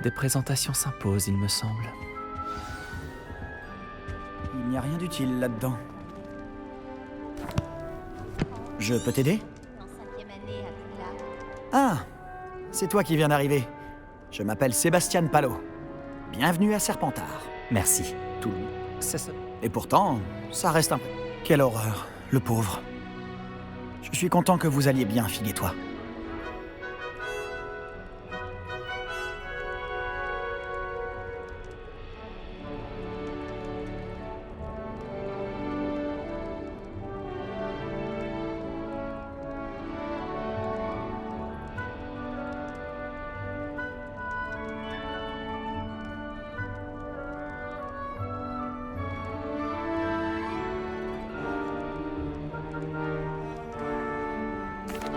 Des présentations s'imposent, il me semble. Il n'y a rien d'utile là-dedans. Je peux t'aider? En 5e année à Poudlard. Ah, c'est toi qui viens d'arriver. Je m'appelle Sébastien Palot. Bienvenue à Serpentard. Merci. Tout c'est ça. Et pourtant, ça reste un... Quelle horreur, le pauvre. Je suis content que vous alliez bien, Fig et toi.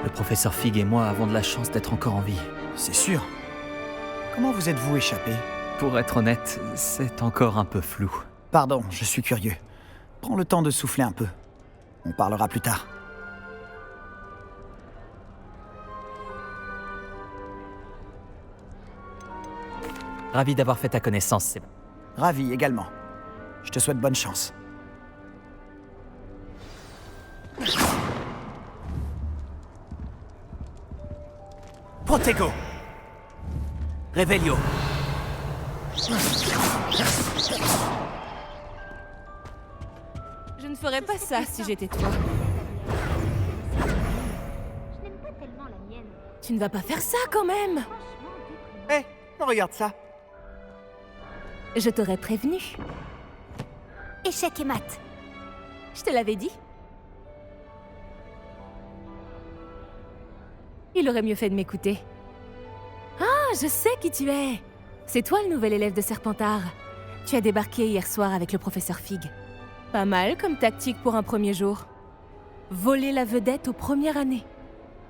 Le professeur Fig et moi avons de la chance d'être encore en vie. C'est sûr. Comment vous êtes-vous échappé? Pour être honnête, c'est encore un peu flou. Pardon, je suis curieux. Prends le temps de souffler un peu. On parlera plus tard. Ravi d'avoir fait ta connaissance, Seb. Ravi également. Je te souhaite bonne chance. Protego! Revelio! Je ne ferais pas ça si j'étais toi. Je n'aime pas tellement la mienne. Tu ne vas pas faire ça quand même. Franchement, Hé, regarde ça! Je t'aurais prévenu. échec et mat. Je te l'avais dit. Il aurait mieux fait de m'écouter. Ah, je sais qui tu es. C'est toi le nouvel élève de Serpentard. Tu as débarqué hier soir avec le professeur Fig. Pas mal comme tactique pour un premier jour. Voler la vedette aux premières années.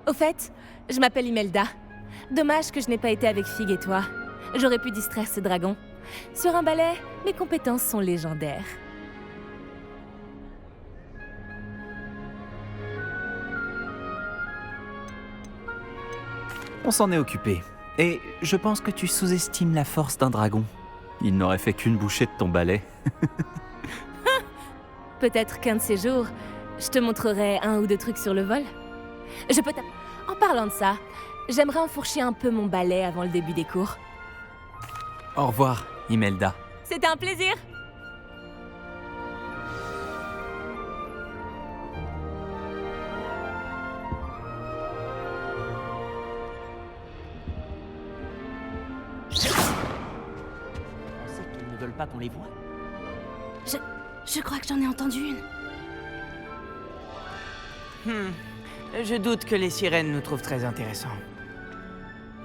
Au fait, je m'appelle Imelda. Dommage que je n'ai pas été avec Fig et toi. J'aurais pu distraire ce dragon. Sur un balai, mes compétences sont légendaires. On s'en est occupé. Et je pense que tu sous-estimes la force d'un dragon. Il n'aurait fait qu'une bouchée de ton balai. Peut-être qu'un de ces jours, je te montrerai un ou deux trucs sur le vol. Je peux t'a... En parlant de ça, j'aimerais enfourcher un peu mon balai avant le début des cours. Au revoir, Imelda. C'était un plaisir. On sait qu'ils ne veulent pas qu'on les voie. Je crois que j'en ai entendu une. Je doute que les sirènes nous trouvent très intéressants.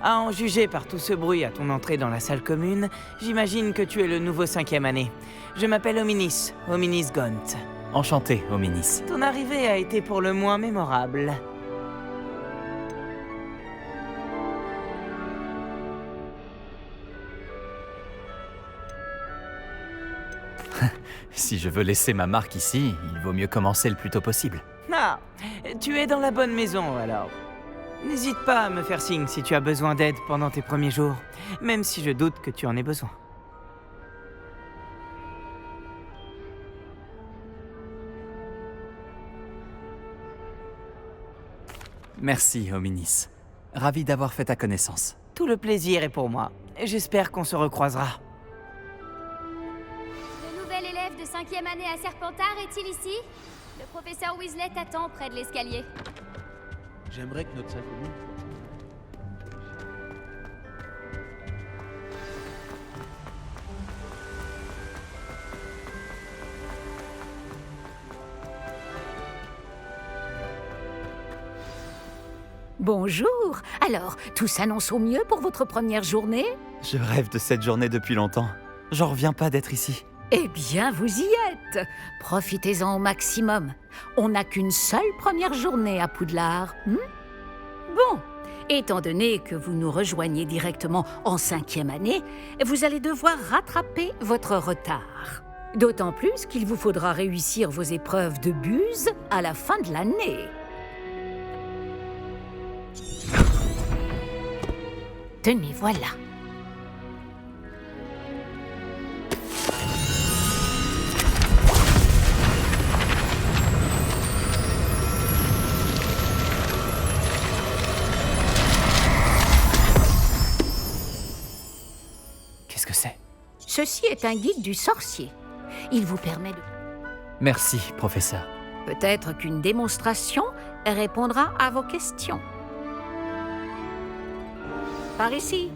À en juger par tout ce bruit à ton entrée dans la salle commune, j'imagine que tu es le nouveau 5e année. Je m'appelle Hominis, Hominis Gaunt. Enchanté, Hominis. Ton arrivée a été pour le moins mémorable. Si je veux laisser ma marque ici, il vaut mieux commencer le plus tôt possible. Ah, tu es dans la bonne maison alors. N'hésite pas à me faire signe si tu as besoin d'aide pendant tes premiers jours, même si je doute que tu en aies besoin. Merci, Hominis. Ravi d'avoir fait ta connaissance. Tout le plaisir est pour moi. J'espère qu'on se recroisera. Le nouvel élève de 5e année à Serpentard est-il ici? Le professeur Weasley t'attend près de l'escalier. J'aimerais que notre salle commune... Bonjour. Alors, tout s'annonce au mieux pour votre première journée? Je rêve de cette journée depuis longtemps. J'en reviens pas d'être ici. Eh bien, vous y êtes. Profitez-en au maximum. On n'a qu'une seule première journée à Poudlard. Bon, étant donné que vous nous rejoignez directement en 5e année, vous allez devoir rattraper votre retard. D'autant plus qu'il vous faudra réussir vos épreuves de buse à la fin de l'année. Tenez, voilà. Ceci est un guide du sorcier. Il vous permet de... Merci, professeur. Peut-être qu'une démonstration répondra à vos questions. Par ici.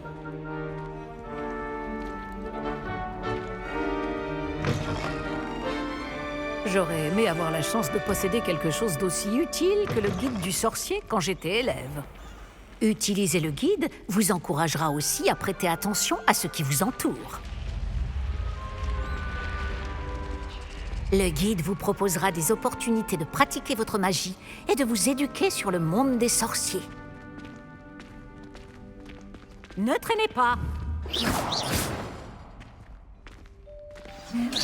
J'aurais aimé avoir la chance de posséder quelque chose d'aussi utile que le guide du sorcier quand j'étais élève. Utiliser le guide vous encouragera aussi à prêter attention à ce qui vous entoure. Le guide vous proposera des opportunités de pratiquer votre magie et de vous éduquer sur le monde des sorciers. Ne traînez pas!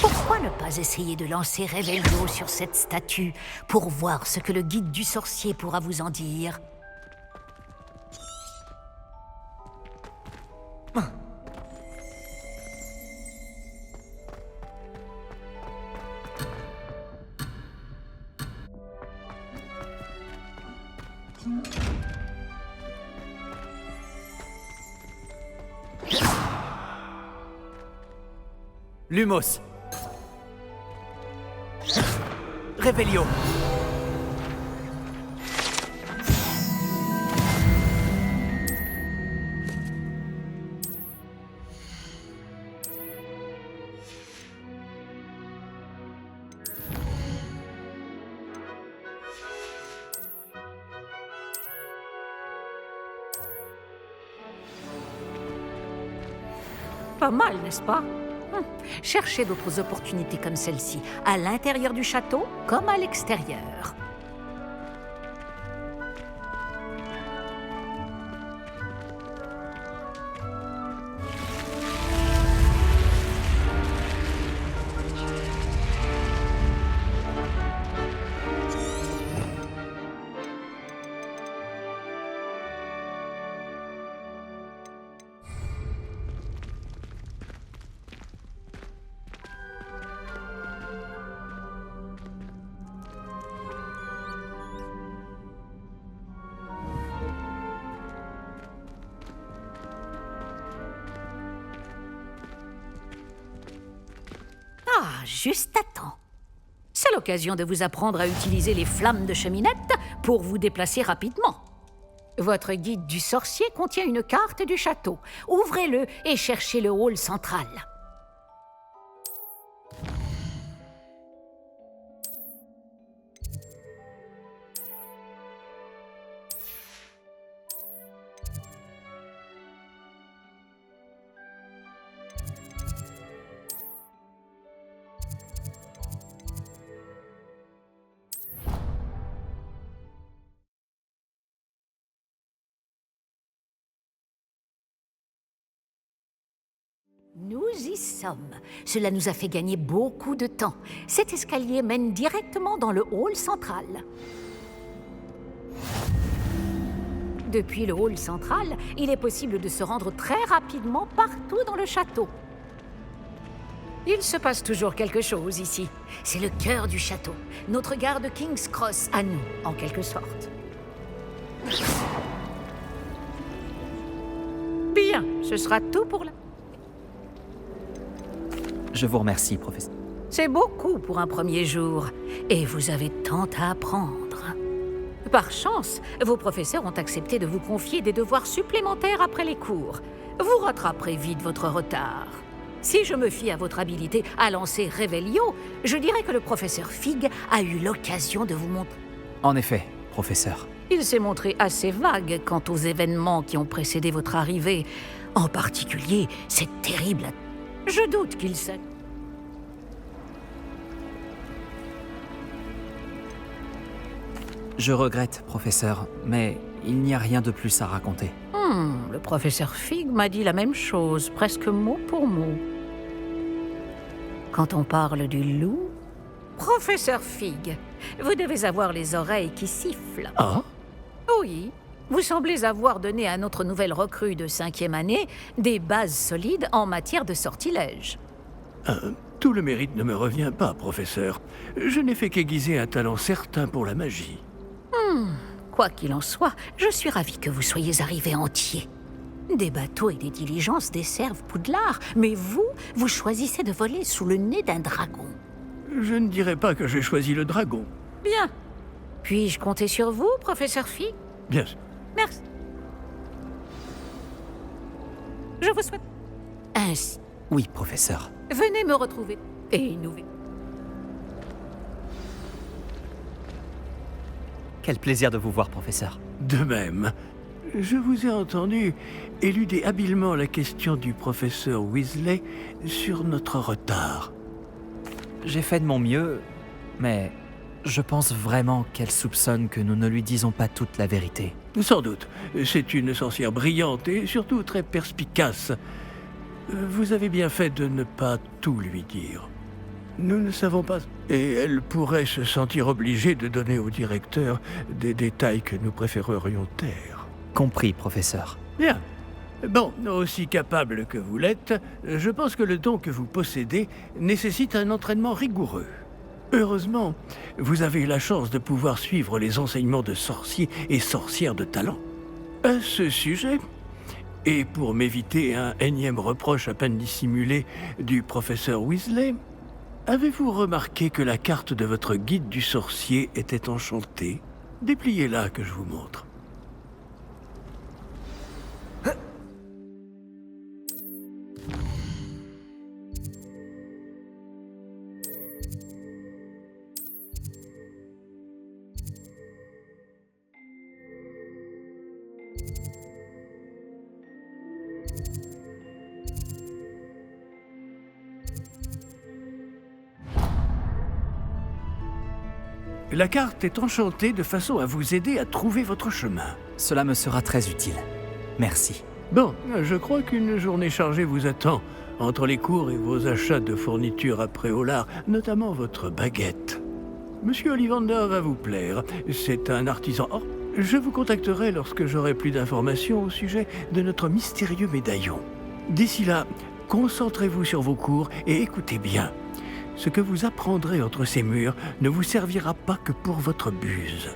Pourquoi ne pas essayer de lancer Revelio sur cette statue pour voir ce que le guide du sorcier pourra vous en dire? Lumos. Revelio. Pas mal, n'est-ce pas? Cherchez d'autres opportunités comme celle-ci, à l'intérieur du château comme à l'extérieur. Ah, juste à temps. C'est l'occasion de vous apprendre à utiliser les flammes de cheminette pour vous déplacer rapidement. Votre guide du sorcier contient une carte du château. Ouvrez-le et cherchez le hall central. Nous y sommes. Cela nous a fait gagner beaucoup de temps. Cet escalier mène directement dans le hall central. Depuis le hall central, il est possible de se rendre très rapidement partout dans le château. Il se passe toujours quelque chose ici. C'est le cœur du château. Notre gare de King's Cross à nous, en quelque sorte. Bien, ce sera tout pour la... Je vous remercie, professeur. C'est beaucoup pour un premier jour, et vous avez tant à apprendre. Par chance, vos professeurs ont accepté de vous confier des devoirs supplémentaires après les cours. Vous rattraperez vite votre retard. Si je me fie à votre habilité à lancer Revelio, je dirais que le professeur Fig a eu l'occasion de vous montrer. En effet, professeur. Il s'est montré assez vague quant aux événements qui ont précédé votre arrivée. En particulier, cette terrible... Je doute qu'il sait. Je regrette, professeur, mais il n'y a rien de plus à raconter. Le professeur Fig m'a dit la même chose, presque mot pour mot. Quand on parle du loup... Professeur Fig, vous devez avoir les oreilles qui sifflent. Ah? Oui, vous semblez avoir donné à notre nouvelle recrue de 5e année des bases solides en matière de sortilège. Tout le mérite ne me revient pas, professeur. Je n'ai fait qu'aiguiser un talent certain pour la magie. Quoi qu'il en soit, je suis ravie que vous soyez arrivé entier. Des bateaux et des diligences desservent Poudlard, mais vous choisissez de voler sous le nez d'un dragon. Je ne dirais pas que j'ai choisi le dragon. Bien. Puis-je compter sur vous, professeur Fig? Bien sûr. Merci. Je vous souhaite. Ainsi, Oui, professeur. venez me retrouver et nous verrons. Quel plaisir de vous voir, professeur. De même, je vous ai entendu éluder habilement la question du professeur Weasley sur notre retard. J'ai fait de mon mieux, mais je pense vraiment qu'elle soupçonne que nous ne lui disons pas toute la vérité. Sans doute. C'est une sorcière brillante et surtout très perspicace. Vous avez bien fait de ne pas tout lui dire. Nous ne savons pas. Et elle pourrait se sentir obligée de donner au directeur des détails que nous préférerions taire. Compris, professeur. Bien. Bon, aussi capable que vous l'êtes, je pense que le don que vous possédez nécessite un entraînement rigoureux. Heureusement, vous avez la chance de pouvoir suivre les enseignements de sorciers et sorcières de talent. À ce sujet, et pour m'éviter un énième reproche à peine dissimulé du professeur Weasley, avez-vous remarqué que la carte de votre guide du sorcier était enchantée? Dépliez-la que je vous montre. La carte est enchantée de façon à vous aider à trouver votre chemin. Cela me sera très utile. Merci. Bon, je crois qu'une journée chargée vous attend, entre les cours et vos achats de fournitures à Préolard, notamment votre baguette. Monsieur Ollivander va vous plaire, c'est un artisan. Oh, je vous contacterai lorsque j'aurai plus d'informations au sujet de notre mystérieux médaillon. D'ici là, concentrez-vous sur vos cours et écoutez bien. Ce que vous apprendrez entre ces murs ne vous servira pas que pour votre buse.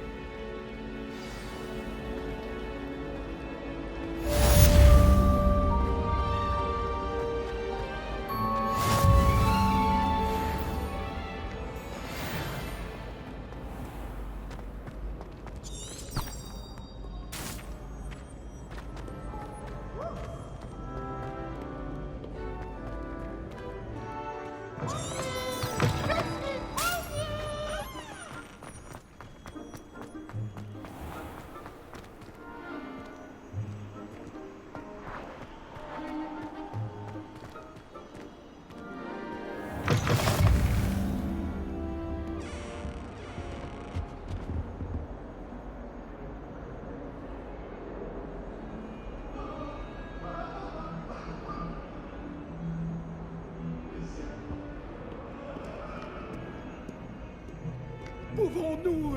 Pouvons-nous...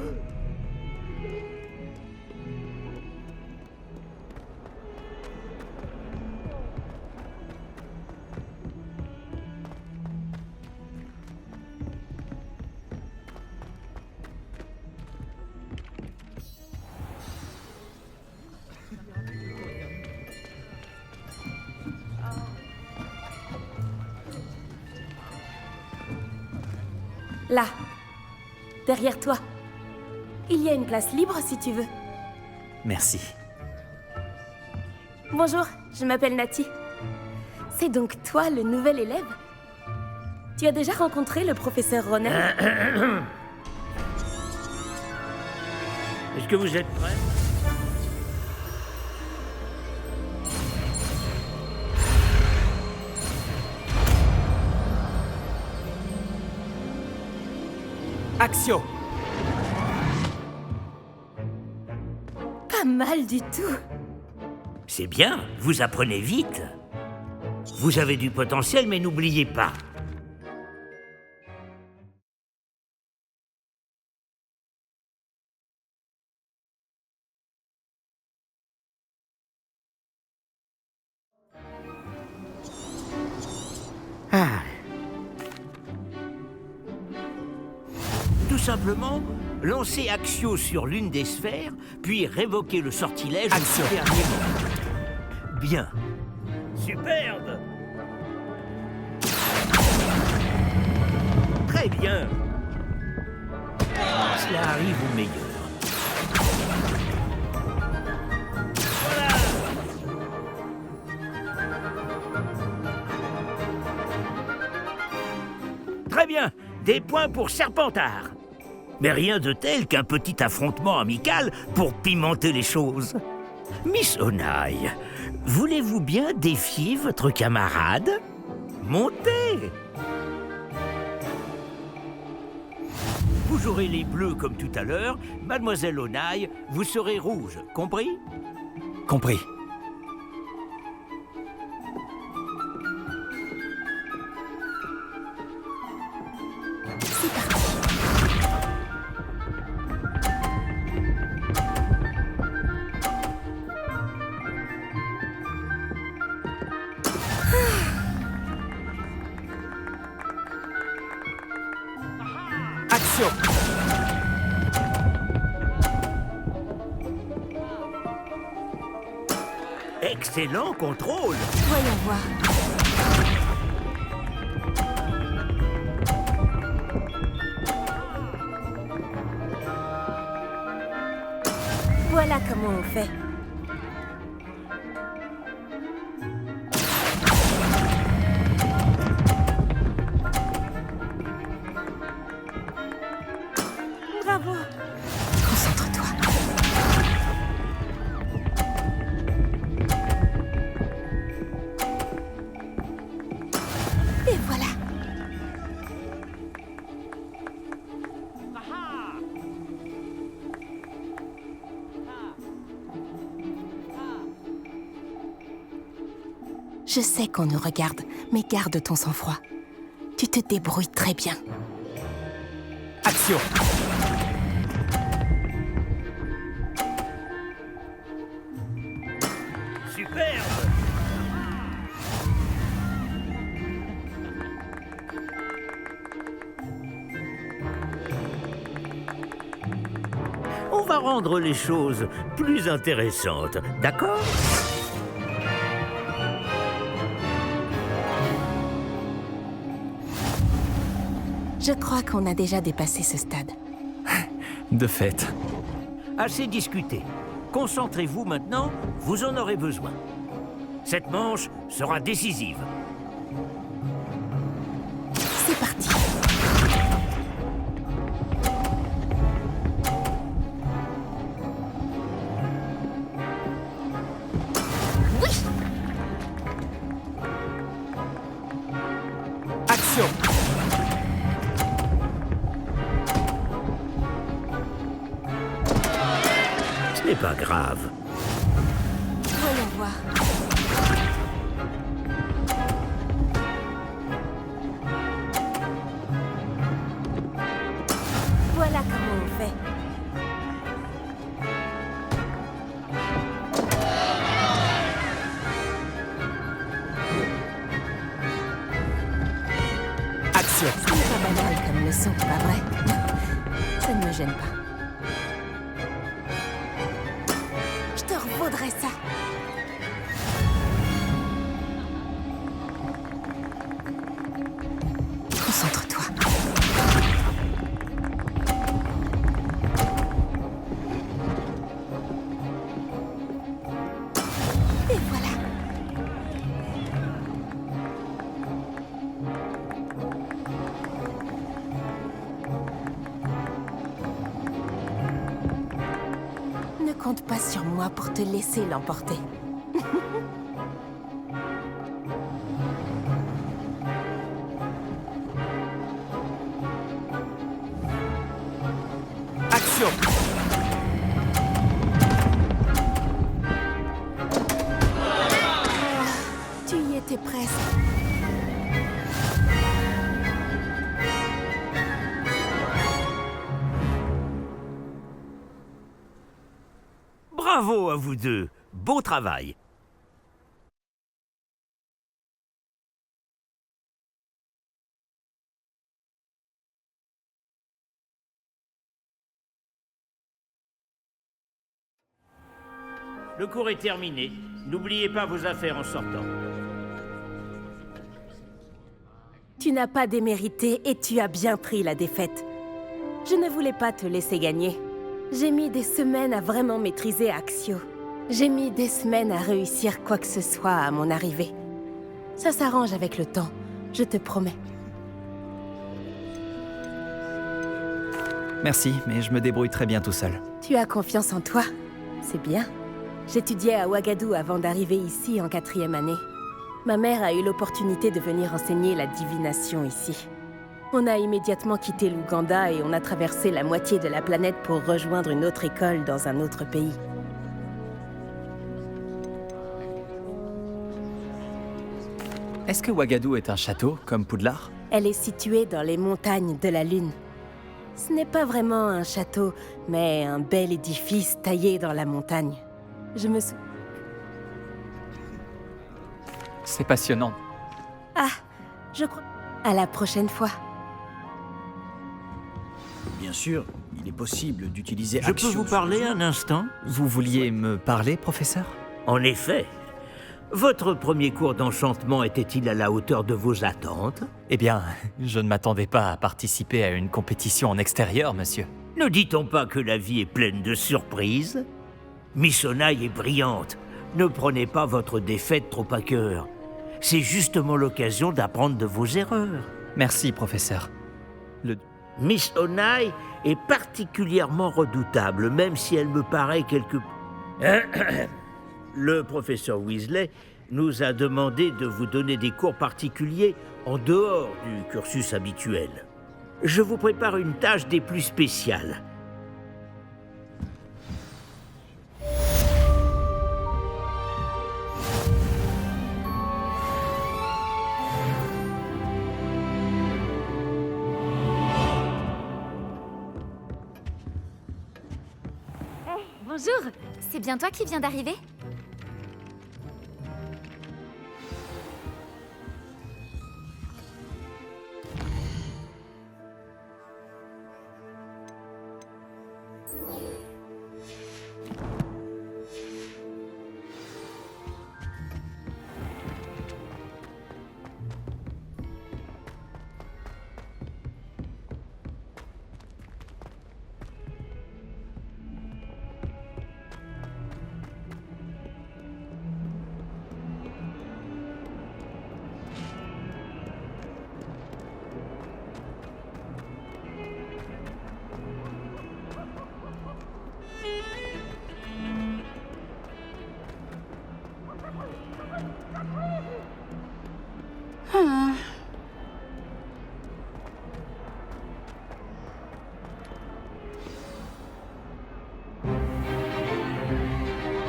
Là, derrière toi. Il y a une place libre si tu veux. Merci. Bonjour, je m'appelle Nati. C'est donc toi le nouvel élève? Tu as déjà rencontré le professeur Ronen? Est-ce que vous êtes prêts? Accio! Pas mal du tout. C'est bien, vous apprenez vite. Vous avez du potentiel, mais n'oubliez pas. Tout simplement, lancez Accio sur l'une des sphères, puis révoquez le sortilège au dernier moment. Bien. Superbe. Très bien. Cela arrive au meilleur. Voilà. Très bien. Des points pour Serpentard. Mais rien de tel qu'un petit affrontement amical pour pimenter les choses. Miss Onaï, voulez-vous bien défier votre camarade? Montez! Vous jouerez les bleus comme tout à l'heure. Mademoiselle Onaï, vous serez rouge. Compris? Compris. Action! Excellent contrôle! Voyons voir. Voilà comment on fait. Bravo. Concentre-toi. Et voilà. Je sais qu'on nous regarde, mais garde ton sang-froid. Tu te débrouilles très bien. Action! Superbe! On va rendre les choses plus intéressantes, d'accord? Je crois qu'on a déjà dépassé ce stade. De fait. Assez discuté. Concentrez-vous maintenant, vous en aurez besoin. Cette manche sera décisive. C'est parti. Oui. Action! Ce n'est pas grave. Voyons voir. Voilà comment on fait. Action! Ce n'est pas banal comme leçon, pas vrai? Ça ne me gêne pas. Je te revaudrai ça. Concentre-toi. Et voilà. Ne compte pas sur moi pour te laisser l'emporter. Action! Tu y étais presque. Bravo à vous deux. Beau travail. le cours est terminé. N'oubliez pas vos affaires en sortant. Tu n'as pas démérité et tu as bien pris la défaite. Je ne voulais pas te laisser gagner. J'ai mis des semaines à vraiment maîtriser Axio. J'ai mis des semaines à réussir quoi que ce soit à mon arrivée. Ça s'arrange avec le temps, je te promets. Merci, mais je me débrouille très bien tout seul. Tu as confiance en toi, c'est bien. J'étudiais à Ouagadou avant d'arriver ici en 4e année. Ma mère a eu l'opportunité de venir enseigner la divination ici. On a immédiatement quitté l'Ouganda et on a traversé la moitié de la planète pour rejoindre une autre école dans un autre pays. Est-ce que Ouagadou est un château, comme Poudlard? Elle est située dans les montagnes de la Lune. Ce n'est pas vraiment un château, mais un bel édifice taillé dans la montagne. Je me sou... C'est passionnant. Ah, je crois... À la prochaine fois. Bien sûr, il est possible d'utiliser Je peux Axio vous parler un instant? Vous vouliez me parler, professeur? En effet. Votre premier cours d'enchantement était-il à la hauteur de vos attentes? Eh bien, je ne m'attendais pas à participer à une compétition en extérieur, monsieur. Ne dit-on pas que la vie est pleine de surprises? Miss Onaï est brillante. Ne prenez pas votre défaite trop à cœur. C'est justement l'occasion d'apprendre de vos erreurs. Merci, professeur. Miss Onaï est particulièrement redoutable, même si elle me paraît quelque... Le professeur Weasley nous a demandé de vous donner des cours particuliers en dehors du cursus habituel. Je vous prépare une tâche des plus spéciales. Bonjour, c'est bien toi qui viens d'arriver?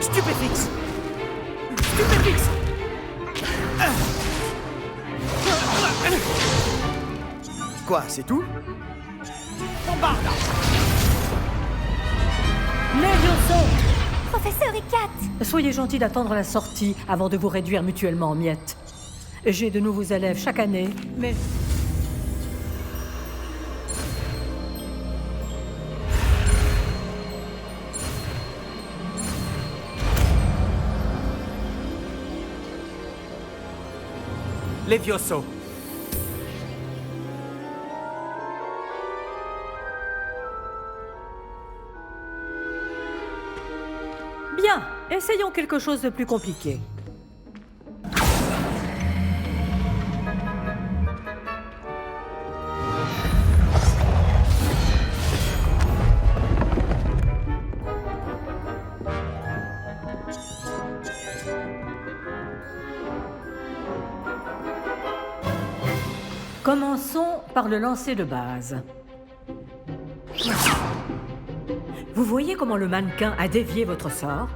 Stupéfix! Stupéfix! Quoi, c'est tout? Bombarde! Levioso! Professeur Icat! Soyez gentil d'attendre la sortie avant de vous réduire mutuellement en miettes. J'ai de nouveaux élèves chaque année, mais... Levioso! Bien, essayons quelque chose de plus compliqué. Commençons par le lancer de base. Vous voyez comment le mannequin a dévié votre sort?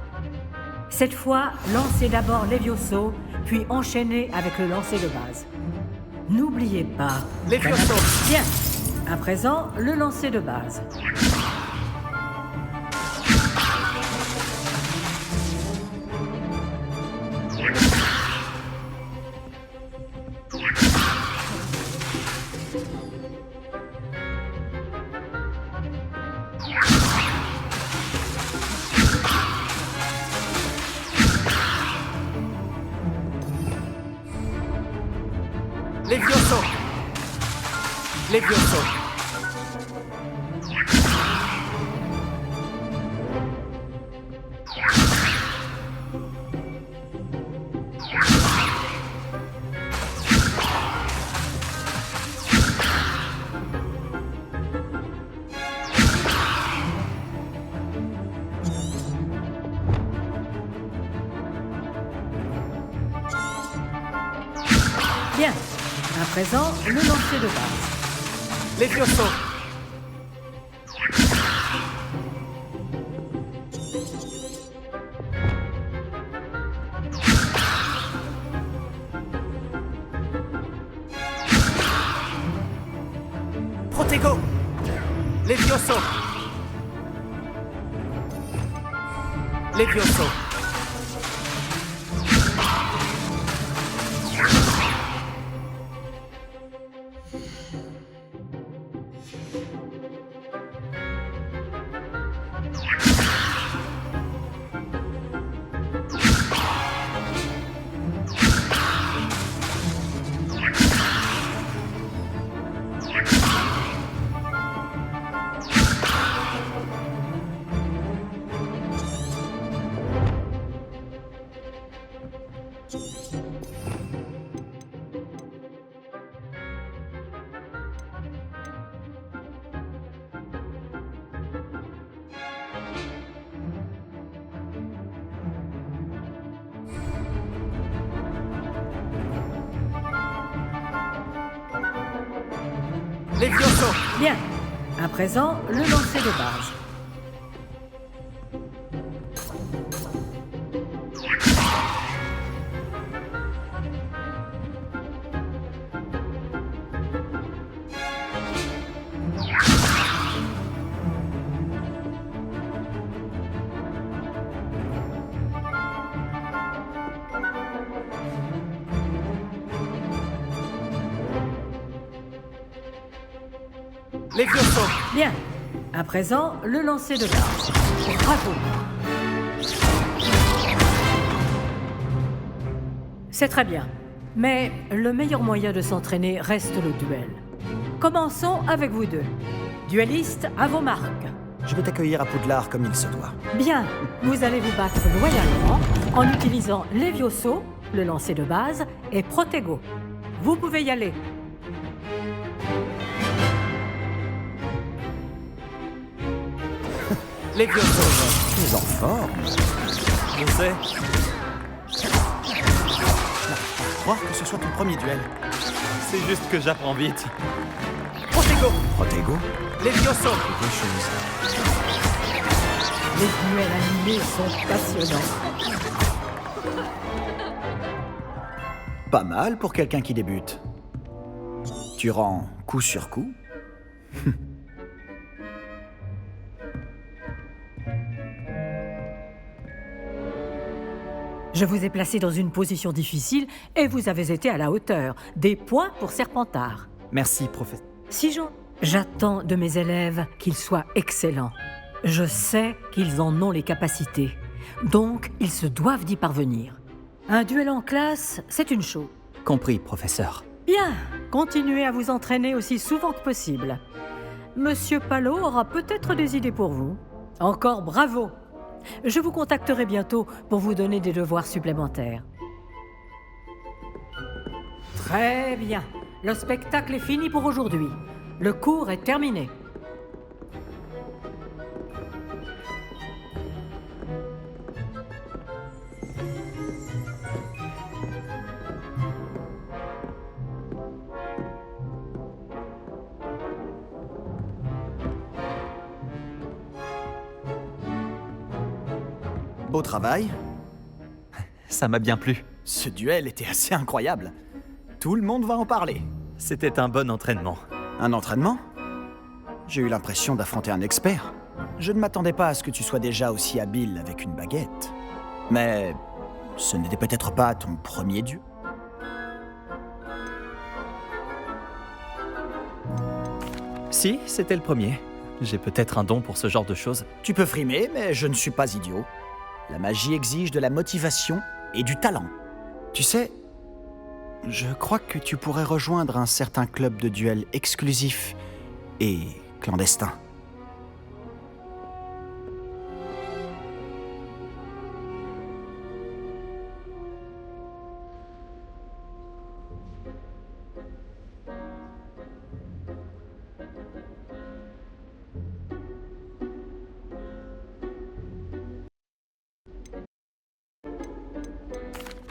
Cette fois, lancez d'abord Levioso, puis enchaînez avec le lancer de base. N'oubliez pas... Levioso! Bien. À présent, le lancer de base. Levioso. Bien. À présent, le lancer de base. Levioso. Protego. Levioso. Levioso. Levioso. Bien. À présent, le lancer de base. Levioso. Bien. À présent, le lancer de base. Bravo. C'est très bien. Mais le meilleur moyen de s'entraîner reste le duel. Commençons avec vous deux. Duellistes, à vos marques. Je vais t'accueillir à Poudlard comme il se doit. Bien, vous allez vous battre loyalement en utilisant Levioso, le lancer de base, et Protego. Vous pouvez y aller. Levioso. Tu es en forme. Je sais. Croire que ce soit ton premier duel. C'est juste que j'apprends vite. Protego. Protego, Levioso. quelque chose. Les duels animés sont passionnants. Pas mal pour quelqu'un qui débute. Tu rends coup sur coup. Je vous ai placé dans une position difficile et vous avez été à la hauteur. Des points pour Serpentard. Merci, professeur. Sijon, j'attends de mes élèves qu'ils soient excellents. Je sais qu'ils en ont les capacités. Donc, ils se doivent d'y parvenir. Un duel en classe, c'est une chose. Compris, professeur. Bien, continuez à vous entraîner aussi souvent que possible. Monsieur Palot aura peut-être des idées pour vous. Encore bravo! Je vous contacterai bientôt pour vous donner des devoirs supplémentaires. Très bien. Le spectacle est fini pour aujourd'hui. Le cours est terminé. Beau travail. Ça m'a bien plu. Ce duel était assez incroyable. Tout le monde va en parler. C'était un bon entraînement. Un entraînement? J'ai eu l'impression d'affronter un expert. Je ne m'attendais pas à ce que tu sois déjà aussi habile avec une baguette. Mais ce n'était peut-être pas ton premier dieu. Si, c'était le premier. J'ai peut-être un don pour ce genre de choses. Tu peux frimer, mais je ne suis pas idiot. La magie exige de la motivation et du talent. Tu sais, je crois que tu pourrais rejoindre un certain club de duel exclusif et clandestin.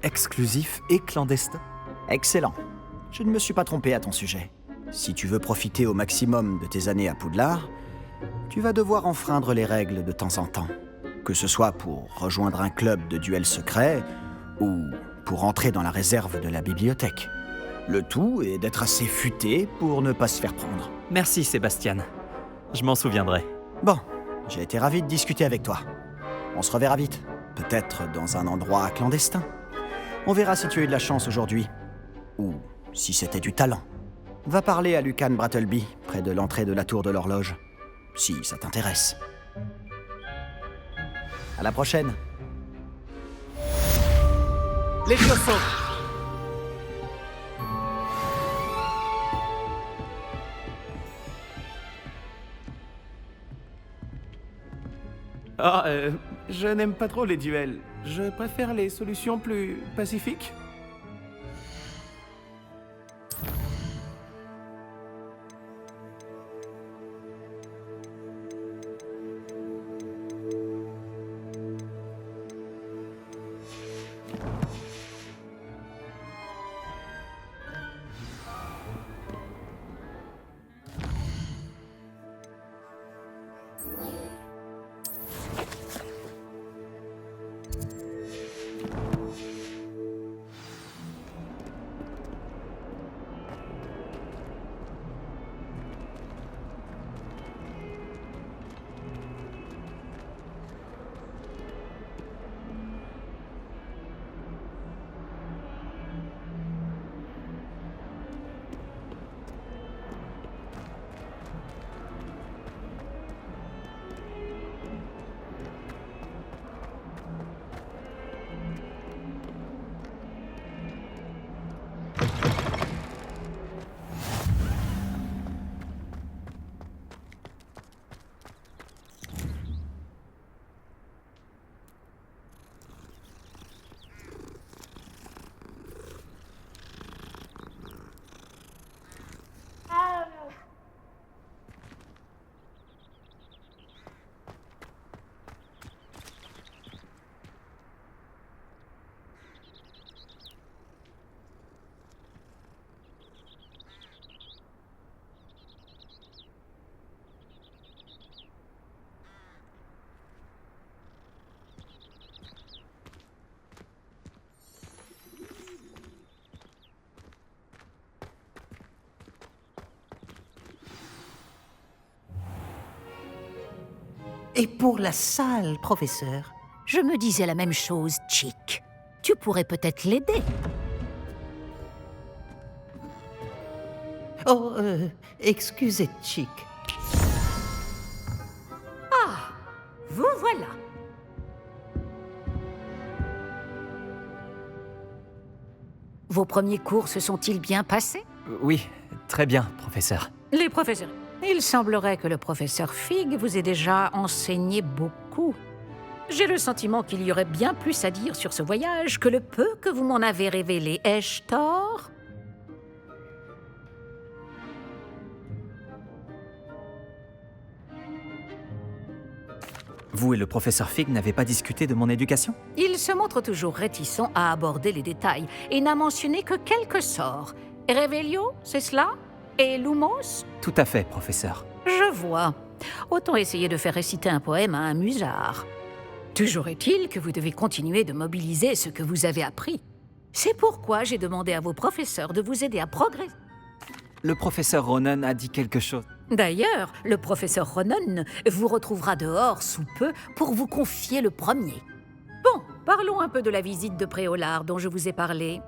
Exclusif et clandestin. Excellent. Je ne me suis pas trompé à ton sujet. Si tu veux profiter au maximum de tes années à Poudlard, tu vas devoir enfreindre les règles de temps en temps. Que ce soit pour rejoindre un club de duel secret ou pour entrer dans la réserve de la bibliothèque. Le tout est d'être assez futé pour ne pas se faire prendre. Merci Sébastien. Je m'en souviendrai. Bon, j'ai été ravi de discuter avec toi. On se reverra vite. Peut-être dans un endroit clandestin. On verra si tu as eu de la chance aujourd'hui. Ou si c'était du talent. Va parler à Lucan Brattleby, près de l'entrée de la tour de l'horloge. Si ça t'intéresse. À la prochaine. Levioso! Ah, je n'aime pas trop les duels. Je préfère les solutions plus pacifiques. Et pour la salle, professeur? Je me disais la même chose, Chick. Tu pourrais peut-être l'aider. Oh, excusez, Chick. Ah, vous voilà. Vos premiers cours se sont-ils bien passés? Oui, très bien, professeur. Les professeurs. Il semblerait que le professeur Fig vous ait déjà enseigné beaucoup. J'ai le sentiment qu'il y aurait bien plus à dire sur ce voyage que le peu que vous m'en avez révélé. Ai-je tort? Vous et le professeur Fig n'avez pas discuté de mon éducation? Il se montre toujours réticent à aborder les détails et n'a mentionné que quelques sorts. Revelio, c'est cela? Et Lumos? Tout à fait, professeur. Je vois. Autant essayer de faire réciter un poème à un musard. Toujours est-il que vous devez continuer de mobiliser ce que vous avez appris. C'est pourquoi j'ai demandé à vos professeurs de vous aider à progresser. Le professeur Ronan a dit quelque chose. D'ailleurs, le professeur Ronan vous retrouvera dehors sous peu pour vous confier le premier. Bon, parlons un peu de la visite de Préolard dont je vous ai parlé.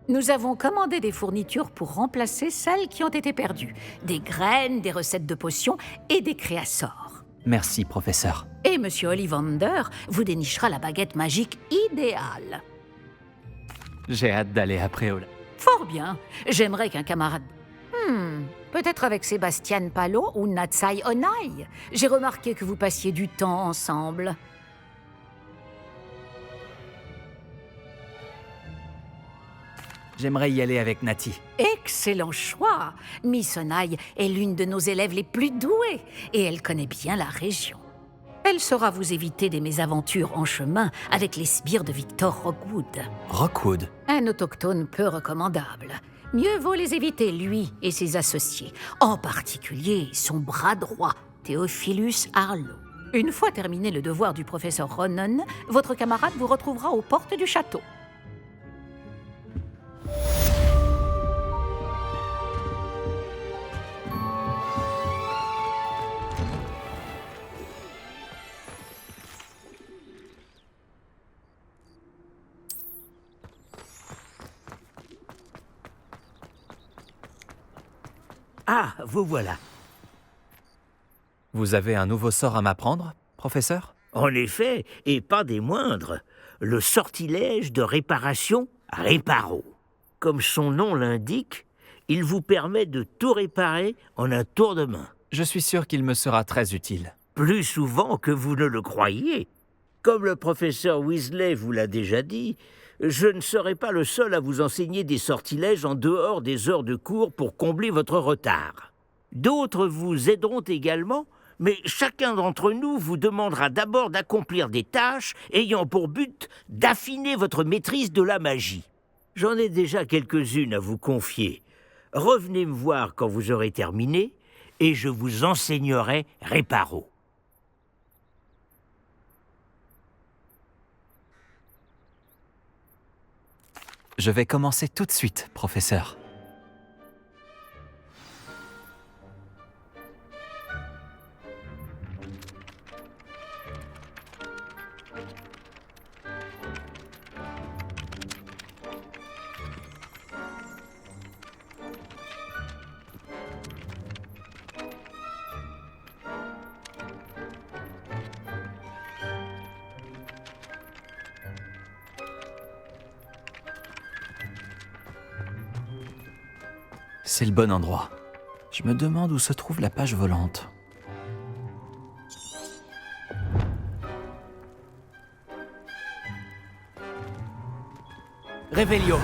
Nous avons commandé des fournitures pour remplacer celles qui ont été perdues. Des graines, des recettes de potions et des créassors. Merci, professeur. Et Monsieur Ollivander vous dénichera la baguette magique idéale. J'ai hâte d'aller après Ola. Fort bien. J'aimerais qu'un camarade... peut-être avec Sébastien Palo ou Natsai Onai. J'ai remarqué que vous passiez du temps ensemble. J'aimerais y aller avec Nati. Excellent choix. Miss Onai est l'une de nos élèves les plus douées et elle connaît bien la région. Elle saura vous éviter des mésaventures en chemin avec les sbires de Victor Rockwood. Rockwood? Un autochtone peu recommandable. Mieux vaut les éviter, lui et ses associés. En particulier son bras droit, Theophilus Harlow. Une fois terminé le devoir du professeur Ronan, votre camarade vous retrouvera aux portes du château. Ah, vous voilà. Vous avez un nouveau sort à m'apprendre, professeur? En effet, et pas des moindres, le sortilège de réparation Réparo. Comme son nom l'indique, il vous permet de tout réparer en un tour de main. Je suis sûr qu'il me sera très utile. Plus souvent que vous ne le croyez. Comme le professeur Weasley vous l'a déjà dit, je ne serai pas le seul à vous enseigner des sortilèges en dehors des heures de cours pour combler votre retard. D'autres vous aideront également, mais chacun d'entre nous vous demandera d'abord d'accomplir des tâches ayant pour but d'affiner votre maîtrise de la magie. J'en ai déjà quelques-unes à vous confier. Revenez me voir quand vous aurez terminé, et je vous enseignerai Réparo. Je vais commencer tout de suite, professeur. C'est le bon endroit. Je me demande où se trouve la page volante. Réveillon.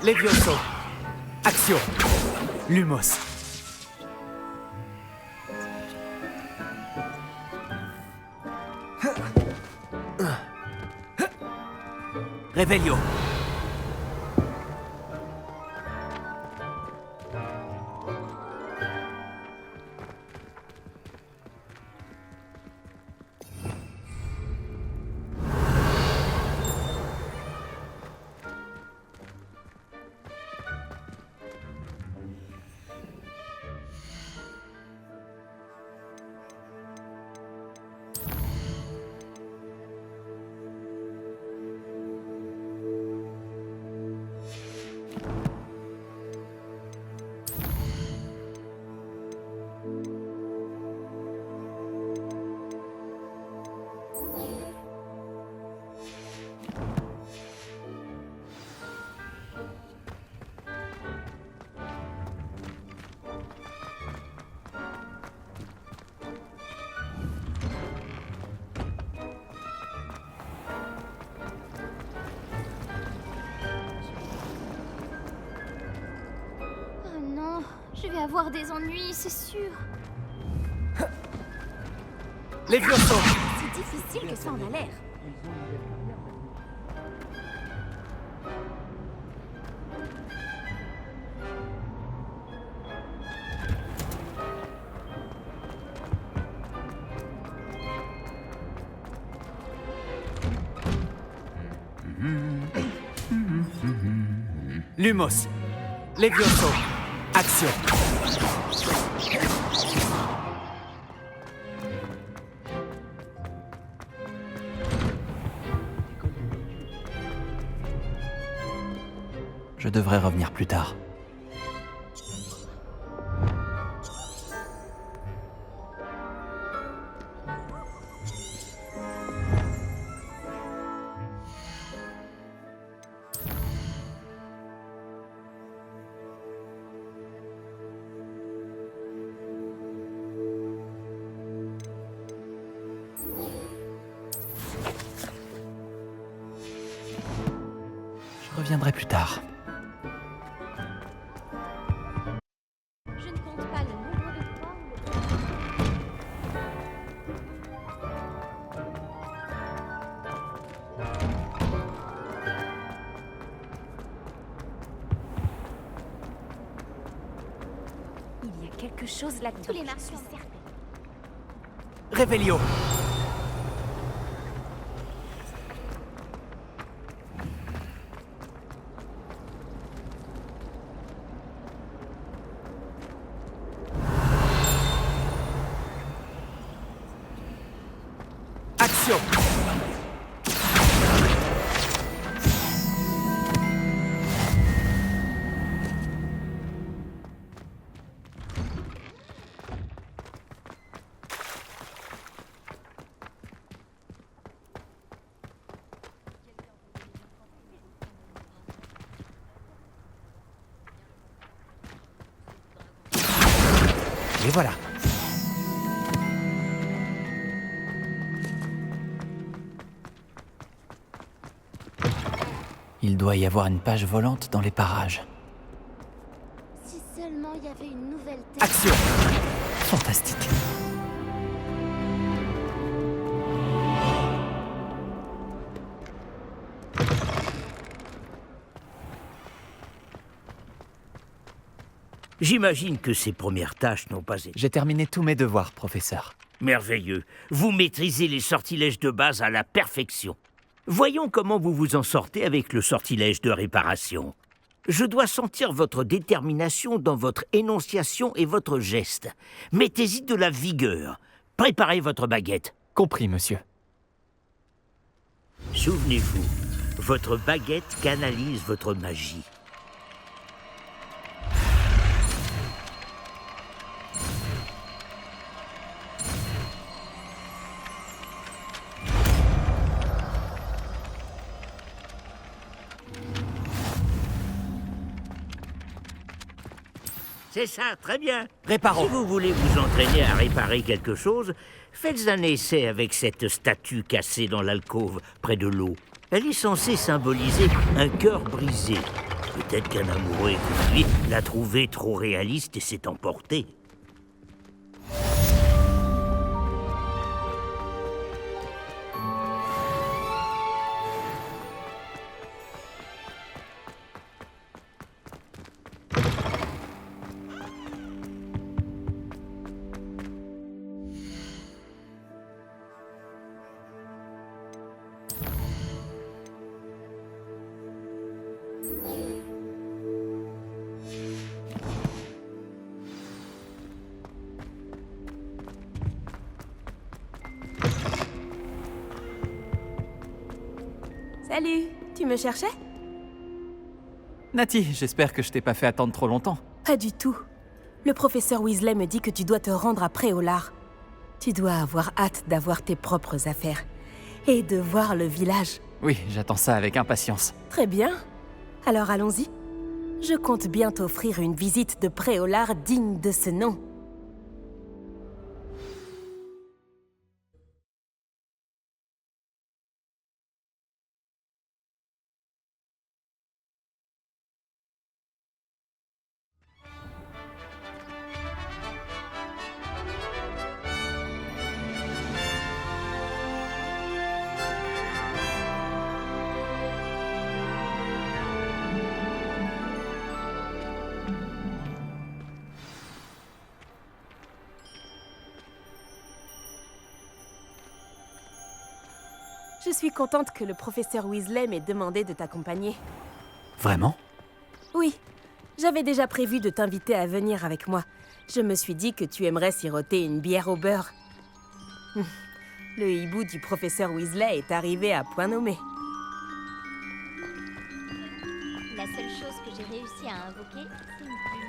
Levioso. Action. Lumos. Réveillon. Je vais avoir des ennuis, c'est sûr. Levioso. C'est difficile que ça en a l'air. Lumos. Levioso. Action. Je devrais revenir plus tard. Je reviendrai plus tard. Je ne compte pas le nombre de fois où Il y a quelque chose là-dedans. tous les marchands serpents. Revelio. Action. Et voilà. Il doit y avoir une page volante dans les parages. Si seulement il y avait une nouvelle tête. Action. Fantastique. J'imagine que ces premières tâches n'ont pas été... J'ai terminé tous mes devoirs, professeur. Merveilleux. Vous maîtrisez les sortilèges de base à la perfection. Voyons comment vous vous en sortez avec le sortilège de réparation. Je dois sentir votre détermination dans votre énonciation et votre geste. Mettez-y de la vigueur. Préparez votre baguette. Compris, monsieur. Souvenez-vous, votre baguette canalise votre magie. C'est ça, très bien. Réparons. Si vous voulez vous entraîner à réparer quelque chose, faites un essai avec cette statue cassée dans l'alcôve, près de l'eau. Elle est censée symboliser un cœur brisé. Peut-être qu'un amoureux étourdi l'a trouvée trop réaliste et s'est emporté. Salut, tu me cherchais? Nati, j'espère que je t'ai pas fait attendre trop longtemps. Pas du tout. Le professeur Weasley me dit que tu dois te rendre à Préolard. Tu dois avoir hâte d'avoir tes propres affaires et de voir le village. Oui, j'attends ça avec impatience. Très bien. Alors allons-y. Je compte bien t'offrir une visite de Préolard digne de ce nom. Je suis contente que le professeur Weasley m'ait demandé de t'accompagner. Vraiment? Oui, j'avais déjà prévu de t'inviter à venir avec moi. Je me suis dit que tu aimerais siroter une bière au beurre. Le hibou du professeur Weasley est arrivé à point nommé. La seule chose que j'ai réussi à invoquer, c'est une plume.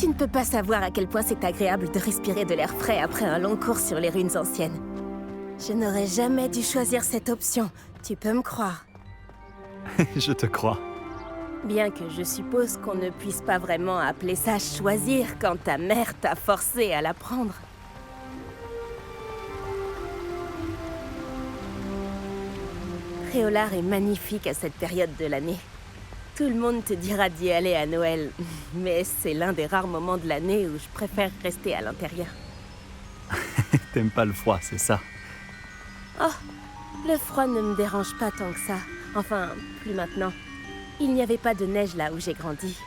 Tu ne peux pas savoir à quel point c'est agréable de respirer de l'air frais après un long cours sur les ruines anciennes. Je n'aurais jamais dû choisir cette option, tu peux me croire. Je te crois. Bien que je suppose qu'on ne puisse pas vraiment appeler ça choisir quand ta mère t'a forcé à la prendre. Préolard est magnifique à cette période de l'année. Tout le monde te dira d'y aller à Noël, mais c'est l'un des rares moments de l'année où je préfère rester à l'intérieur. T'aimes pas le froid, c'est ça? Oh, le froid ne me dérange pas tant que ça. Enfin, plus maintenant. Il n'y avait pas de neige là où j'ai grandi.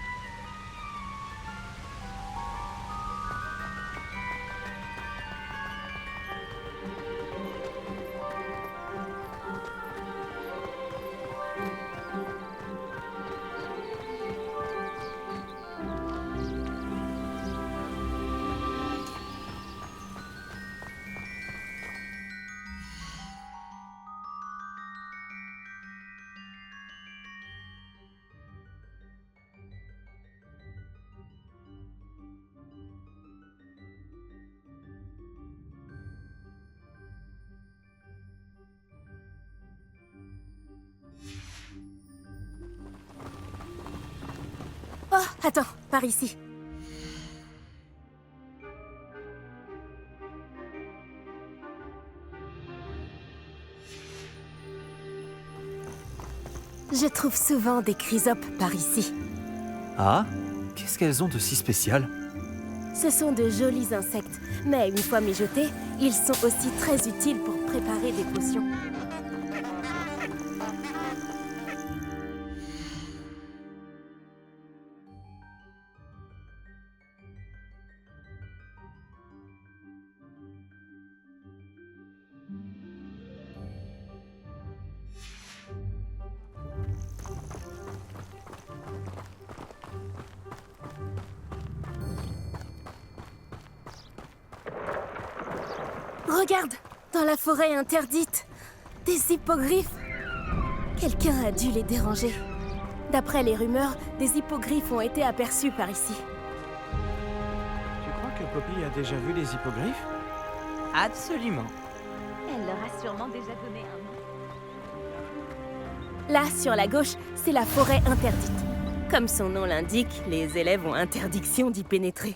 Oh, attends, par ici. Je trouve souvent des chrysopes par ici. Ah? Qu'est-ce qu'elles ont de si spécial? Ce sont de jolis insectes, mais une fois mijotés, ils sont aussi très utiles pour préparer des potions. Regarde, dans la forêt interdite, des hippogriffes. Quelqu'un a dû les déranger. D'après les rumeurs, des hippogriffes ont été aperçus par ici. Tu crois que Poppy a déjà vu des hippogriffes? Absolument. Elle leur a sûrement déjà donné un nom. Là, sur la gauche, c'est la forêt interdite. Comme son nom l'indique, les élèves ont interdiction d'y pénétrer.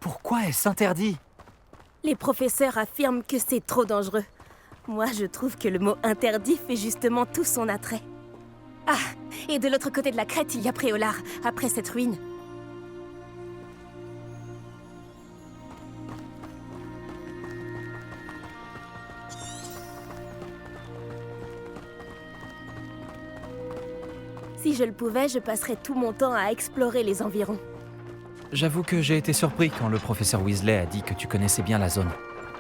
Pourquoi est-ce interdit? Les professeurs affirment que c'est trop dangereux. Moi, je trouve que le mot interdit fait justement tout son attrait. Ah, et de l'autre côté de la crête, il y a Préolard, après cette ruine. Si je le pouvais, je passerais tout mon temps à explorer les environs. J'avoue que j'ai été surpris quand le professeur Weasley a dit que tu connaissais bien la zone.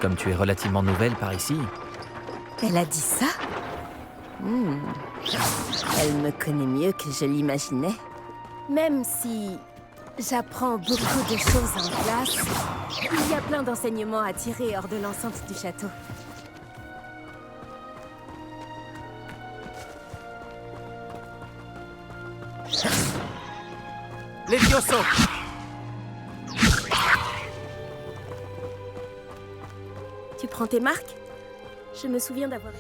Comme tu es relativement nouvelle par ici. Elle a dit ça? Elle me connaît mieux que je l'imaginais. Même si j'apprends beaucoup de choses en classe, il y a plein d'enseignements à tirer hors de l'enceinte du château. Levioso! Tu prends tes marques? Je me souviens d'avoir...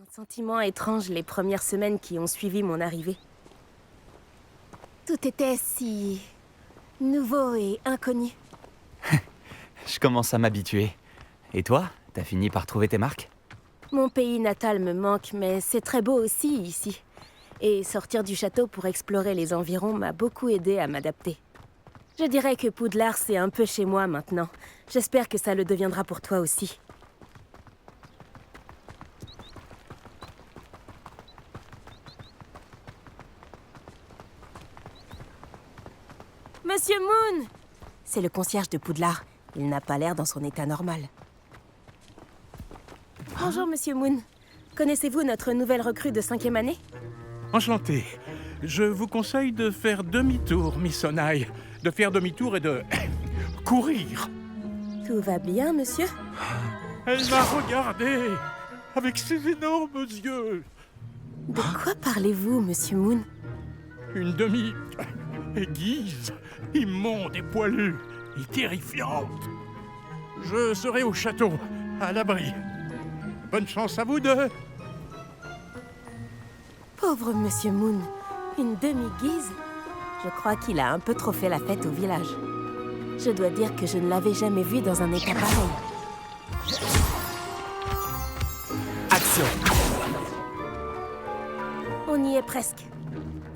Un sentiment étrange les premières semaines qui ont suivi mon arrivée. Tout était si... nouveau et inconnu. Je commence à m'habituer. Et toi, t'as fini par trouver tes marques? Mon pays natal me manque, mais c'est très beau aussi ici. Et sortir du château pour explorer les environs m'a beaucoup aidé à m'adapter. Je dirais que Poudlard, c'est un peu chez moi maintenant. J'espère que ça le deviendra pour toi aussi. Monsieur Moon! C'est le concierge de Poudlard. Il n'a pas l'air dans son état normal. Bonjour, Monsieur Moon. Connaissez-vous notre nouvelle recrue de 5e année? Enchanté. Je vous conseille de faire demi-tour, Miss Onaï. De faire demi-tour et de... courir. Tout va bien, monsieur? Elle m'a regardé avec ses énormes yeux. De quoi parlez-vous, Monsieur Moon? Une demi-aiguise, immonde et poilue, et terrifiante. Je serai au château, à l'abri. Bonne chance à vous deux. Pauvre Monsieur Moon, une demi-guise? Je crois qu'il a un peu trop fait la fête au village. Je dois dire que je ne l'avais jamais vu dans un état pareil. Action! On y est presque.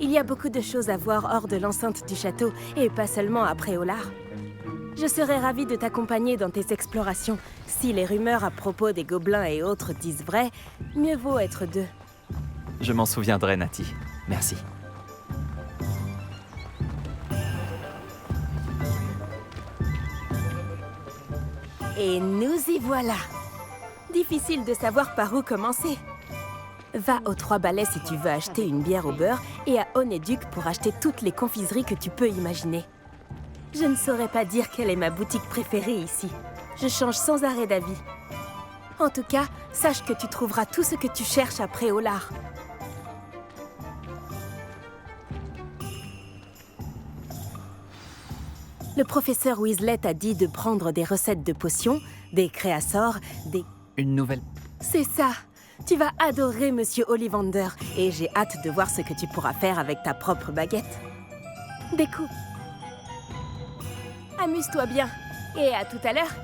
Il y a beaucoup de choses à voir hors de l'enceinte du château, et pas seulement à Préolard. Je serais ravie de t'accompagner dans tes explorations. Si les rumeurs à propos des gobelins et autres disent vrai, mieux vaut être deux. Je m'en souviendrai, Nati. Merci. Et nous y voilà. Difficile de savoir par où commencer. Va aux 3 Balais si tu veux acheter une bière au beurre et à Onéduc pour acheter toutes les confiseries que tu peux imaginer. Je ne saurais pas dire quelle est ma boutique préférée ici. Je change sans arrêt d'avis. En tout cas, sache que tu trouveras tout ce que tu cherches à Préolard. Le professeur Weasley t'a dit de prendre des recettes de potions, des créassors, des... Une nouvelle... C'est ça! Tu vas adorer Monsieur Ollivander, et j'ai hâte de voir ce que tu pourras faire avec ta propre baguette. Des coups. Amuse-toi bien, et à tout à l'heure.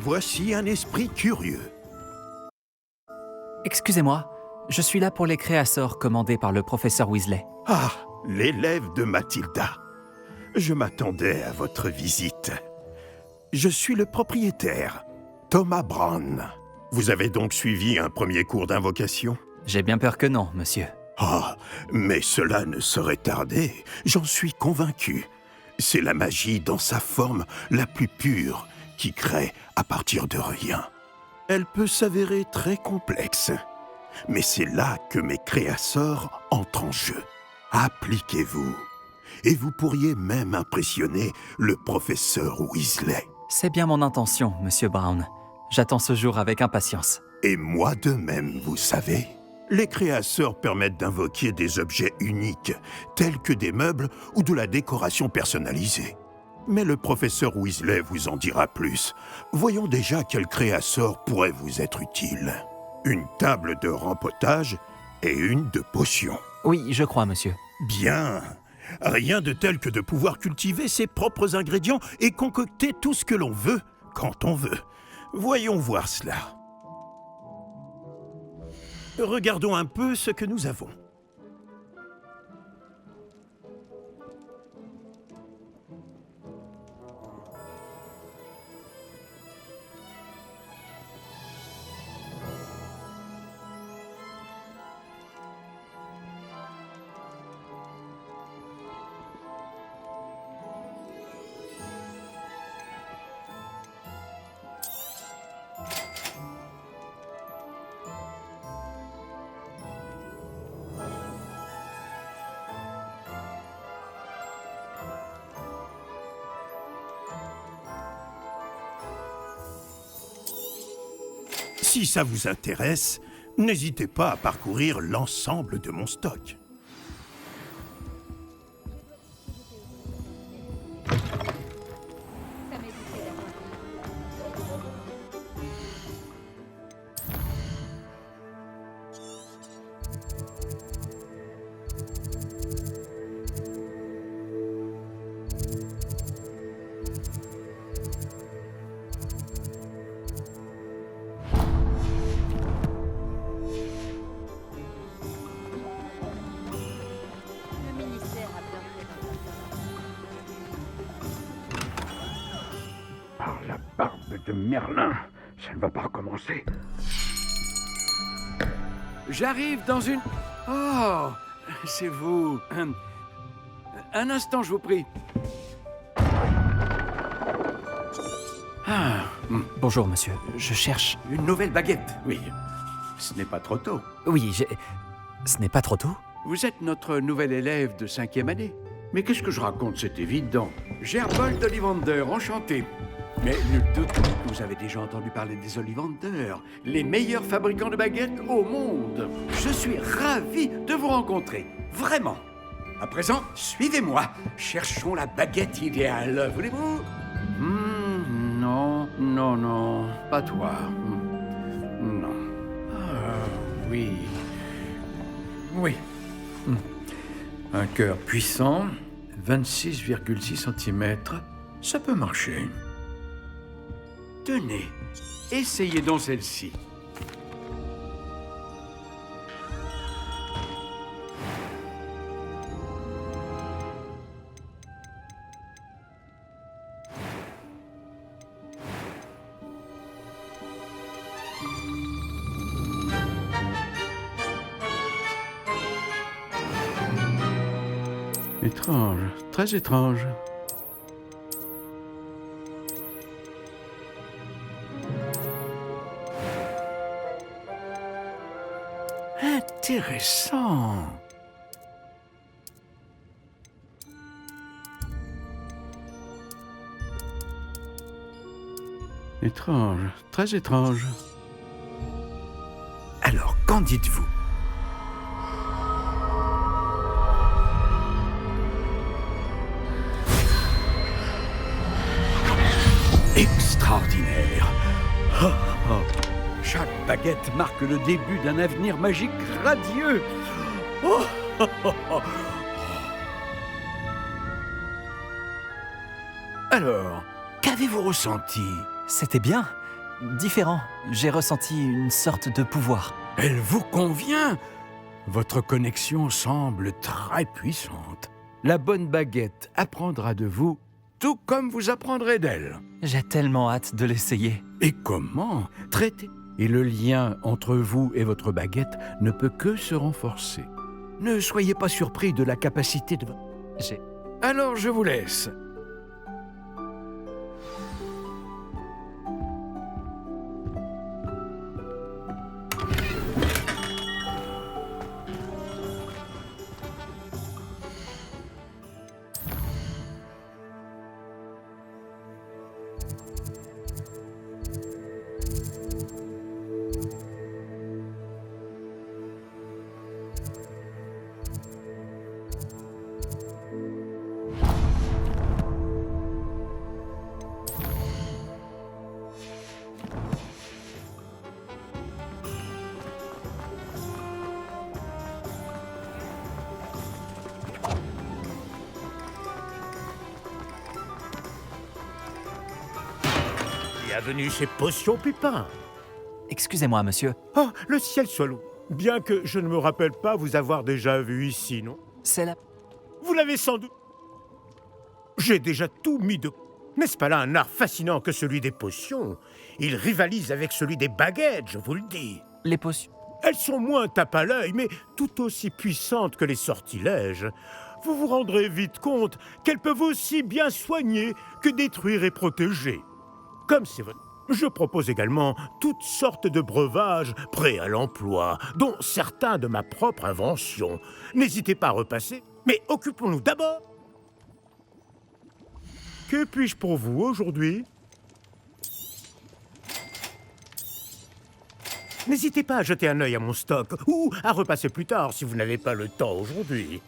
Voici un esprit curieux. Excusez-moi, je suis là pour les créassors commandés par le professeur Weasley. Ah, l'élève de Mathilda. Je m'attendais à votre visite. Je suis le propriétaire, Thomas Brown. Vous avez donc suivi un premier cours d'invocation? J'ai bien peur que non, monsieur. Ah, mais cela ne saurait tarder, j'en suis convaincu. C'est la magie dans sa forme la plus pure qui crée à partir de rien. Elle peut s'avérer très complexe, mais c'est là que mes créasseurs entrent en jeu. Appliquez-vous, et vous pourriez même impressionner le professeur Weasley. C'est bien mon intention, monsieur Brown. J'attends ce jour avec impatience. Et moi de même, vous savez. Les créasseurs permettent d'invoquer des objets uniques, tels que des meubles ou de la décoration personnalisée. Mais le professeur Weasley vous en dira plus. Voyons déjà quel créassort pourrait vous être utile. Une table de rempotage et une de potions. Oui, je crois, monsieur. Bien. Rien de tel que de pouvoir cultiver ses propres ingrédients et concocter tout ce que l'on veut, quand on veut. Voyons voir cela. Regardons un peu ce que nous avons. Si ça vous intéresse, n'hésitez pas à parcourir l'ensemble de mon stock. De Merlin, ça ne va pas recommencer. J'arrive dans une... Oh, c'est vous. Un instant, je vous prie. Ah, Bonjour, monsieur. Je cherche... une nouvelle baguette. Oui, ce n'est pas trop tôt. Oui, ce n'est pas trop tôt? Vous êtes notre nouvel élève de 5e année. Mais qu'est-ce que je raconte? C'est évident. Gerbold Ollivander, enchanté. Mais nul doute que vous avez déjà entendu parler des Ollivander, les meilleurs fabricants de baguettes au monde. Je suis ravi de vous rencontrer, vraiment. À présent, suivez-moi. Cherchons la baguette idéale, voulez-vous? Non, pas toi. Non. Ah, oui. Un cœur puissant, 26,6 cm, ça peut marcher. Tenez, essayez donc celle-ci. Étrange, très étrange. Intéressant. Étrange, très étrange. Alors, qu'en dites-vous? Extraordinaire. Chaque baguette marque le début d'un avenir magique radieux. Alors, qu'avez-vous ressenti? C'était bien. Différent. J'ai ressenti une sorte de pouvoir. Elle vous convient? Votre connexion semble très puissante. La bonne baguette apprendra de vous, tout comme vous apprendrez d'elle. J'ai tellement hâte de l'essayer. Et comment? Traiter. Et le lien entre vous et votre baguette ne peut que se renforcer. Ne soyez pas surpris de la capacité de... Alors je vous laisse. Bienvenue chez Potion Pépin. Excusez-moi, monsieur. Oh, le ciel soit loup. Bien que je ne me rappelle pas vous avoir déjà vu ici, non? C'est la... Vous l'avez sans doute. J'ai déjà tout mis de... N'est-ce pas là un art fascinant que celui des potions? Il rivalise avec celui des baguettes, je vous le dis. Les potions... Elles sont moins tape à l'œil, mais tout aussi puissantes que les sortilèges. Vous vous rendrez vite compte qu'elles peuvent aussi bien soigner que détruire et protéger. Comme c'est votre... Je propose également toutes sortes de breuvages prêts à l'emploi, dont certains de ma propre invention. N'hésitez pas à repasser, mais occupons-nous d'abord. Que puis-je pour vous aujourd'hui? N'hésitez pas à jeter un œil à mon stock, ou à repasser plus tard si vous n'avez pas le temps aujourd'hui.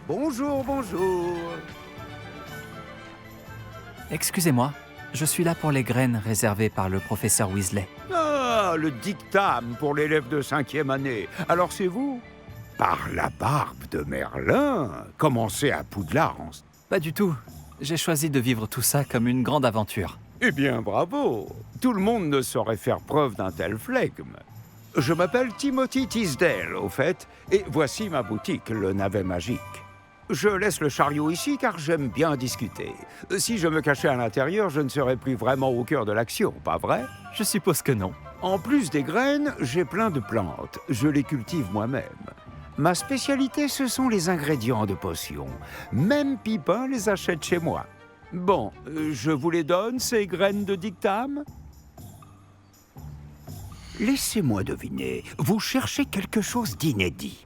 Bonjour, bonjour. Excusez-moi, je suis là pour les graines réservées par le professeur Weasley. Ah, le dictame pour l'élève de 5e année. Alors c'est vous? Par la barbe de Merlin, commencez à Poudlard en... Pas du tout. J'ai choisi de vivre tout ça comme une grande aventure. Eh bien, bravo. Tout le monde ne saurait faire preuve d'un tel flegme. Je m'appelle Timothy Tisdale, au fait, et voici ma boutique, le Navet Magique. Je laisse le chariot ici car j'aime bien discuter. Si je me cachais à l'intérieur, je ne serais plus vraiment au cœur de l'action, pas vrai? Je suppose que non. En plus des graines, j'ai plein de plantes. Je les cultive moi-même. Ma spécialité, ce sont les ingrédients de potions. Même Pipin les achète chez moi. Bon, je vous les donne, ces graines de dictame? Laissez-moi deviner, vous cherchez quelque chose d'inédit.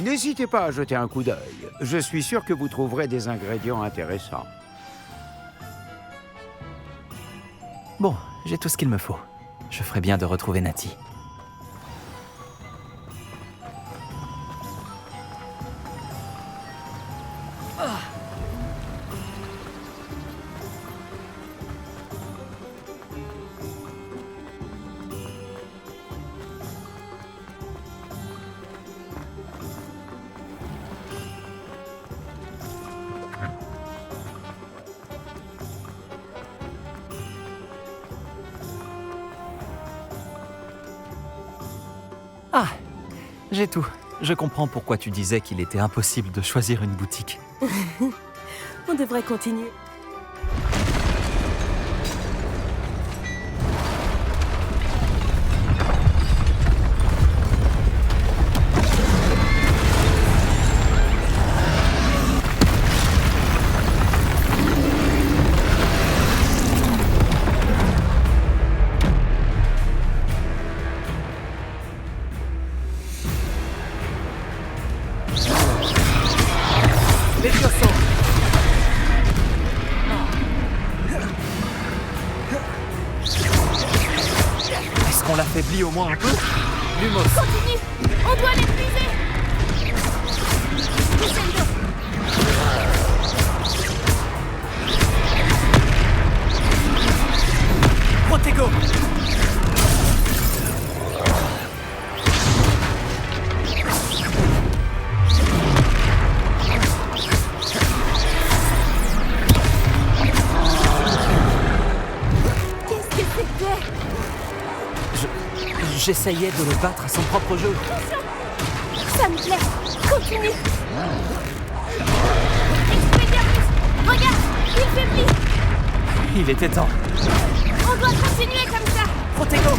N'hésitez pas à jeter un coup d'œil. Je suis sûr que vous trouverez des ingrédients intéressants. Bon, j'ai tout ce qu'il me faut. Je ferais bien de retrouver Natty. Ah, j'ai tout. Je comprends pourquoi tu disais qu'il était impossible de choisir une boutique. On devrait continuer. Est-ce qu'on l'affaiblit au moins un peu? Lumos. Continue. On doit l'épuiser. Crescendo. Protego. Qu'est-ce que c'était? J'essayais de le battre à son propre jeu. Ça me plaît. Continue. Expelliarmus. Regarde, il faiblit. Il était temps. On doit continuer comme ça. Protego.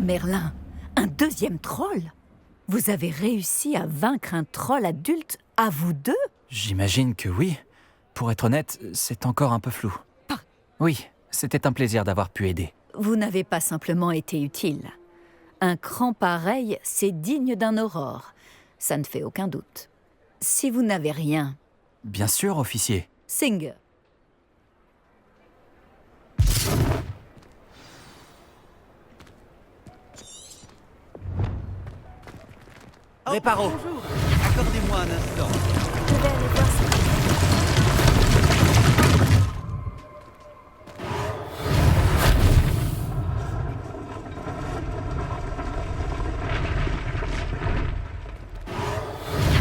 Merlin, un deuxième troll? Vous avez réussi à vaincre un troll adulte à vous deux? J'imagine que oui. Pour être honnête, c'est encore un peu flou. Oui, c'était un plaisir d'avoir pu aider. Vous n'avez pas simplement été utile. Un cran pareil, c'est digne d'un aurore. Ça ne fait aucun doute. Si vous n'avez rien... Bien sûr, officier. Singer. Réparo, accordez-moi un instant. Je vais aller voir ça.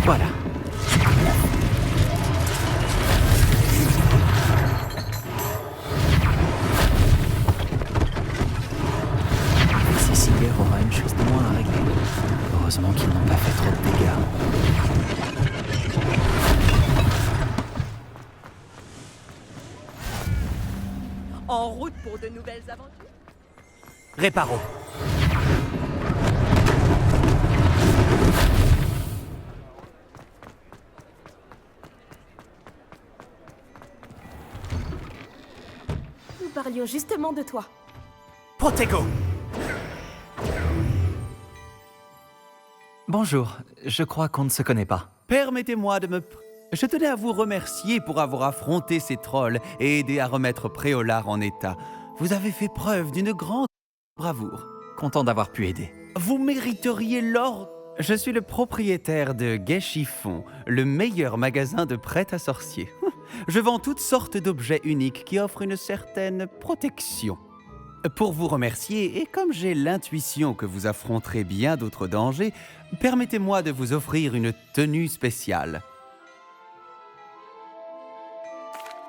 Voilà. Si Singer aura une chose de moins à régler. Heureusement qu'ils n'ont pas fait trop de dégâts. En route pour de nouvelles aventures. Réparo. Nous parlions justement de toi. Protego. Bonjour, je crois qu'on ne se connaît pas. Permettez-moi de me... Je tenais à vous remercier pour avoir affronté ces trolls et aidé à remettre Préolard en état. Vous avez fait preuve d'une grande bravoure. Content d'avoir pu aider. Vous mériteriez l'or... Je suis le propriétaire de Gai Chiffon, le meilleur magasin de prêt à sorciers. Je vends toutes sortes d'objets uniques qui offrent une certaine protection. Pour vous remercier, et comme j'ai l'intuition que vous affronterez bien d'autres dangers, permettez-moi de vous offrir une tenue spéciale.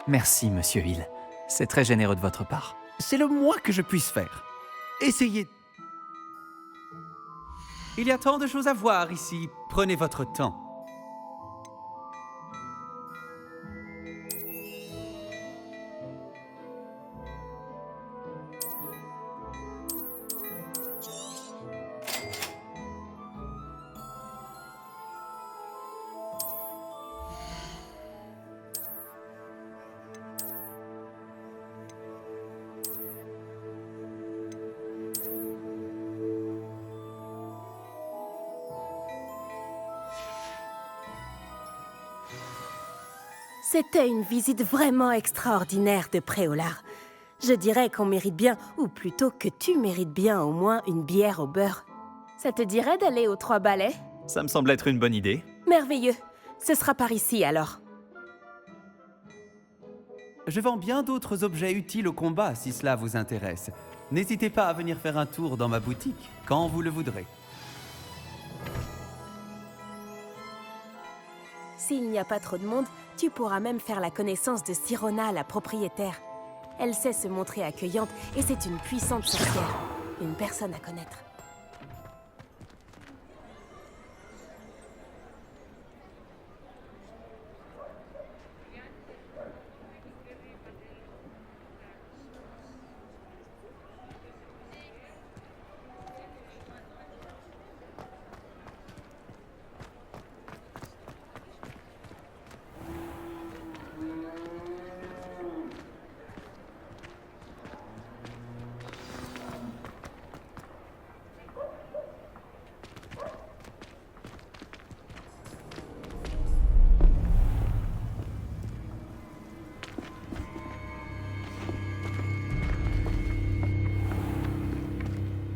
Merci, Monsieur Hill. C'est très généreux de votre part. C'est le moins que je puisse faire. Essayez. Il y a tant de choses à voir ici. Prenez votre temps. C'était une visite vraiment extraordinaire de Préolard. Je dirais qu'on mérite bien, ou plutôt que tu mérites bien au moins une bière au beurre. Ça te dirait d'aller aux 3 balais? Ça me semble être une bonne idée. Merveilleux. Ce sera par ici alors. Je vends bien d'autres objets utiles au combat si cela vous intéresse. N'hésitez pas à venir faire un tour dans ma boutique quand vous le voudrez. S'il n'y a pas trop de monde, tu pourras même faire la connaissance de Sirona, la propriétaire. Elle sait se montrer accueillante et c'est une puissante sorcière. Une personne à connaître.